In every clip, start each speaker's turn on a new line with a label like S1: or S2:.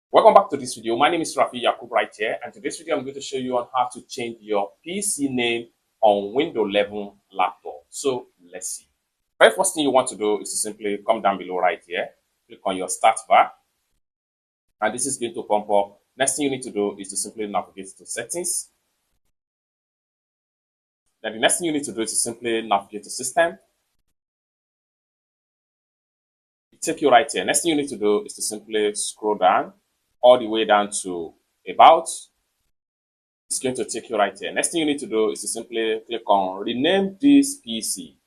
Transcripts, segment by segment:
S1: Welcome back to this video. My name is Rafi Yakub right here, and today's video I'm going to show you on how to change your PC name on Windows 11 laptop. So let's see. Very first thing you want to do is to simply come down below right here, click on your start bar, and this is going to pop up. Next thing you need to do is to simply navigate to settings. Then the next thing you need to do is to simply navigate to system. It take you right here. Next thing you need to do is to simply scroll down all the way down to about. It's going to take you right here. Next thing you need to do is to simply click on rename this PC.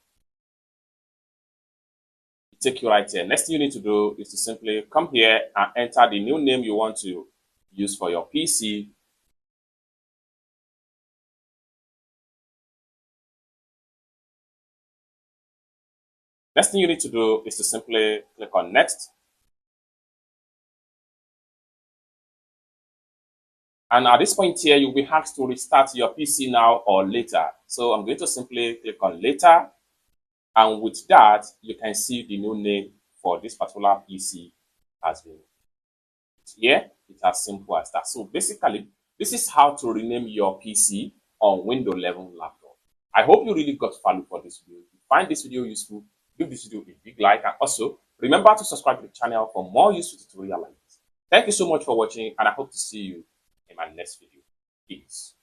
S1: It take you right here. Next thing you need to do is to simply come here and enter the new name you want to use for your PC. Next thing you need to do is to simply click on next. And at this point here, you'll be asked to restart your PC now or later. So I'm going to simply click on later. And with that, you can see the new name for this particular PC has been here. It's as simple as that. So basically, this is how to rename your PC on Windows 11 laptop. I hope you really got value for this video. If you find this video useful, give this video a big like, and also remember to subscribe to the channel for more useful tutorials like this. Thank you so much for watching, and I hope to see you in my next video. Peace.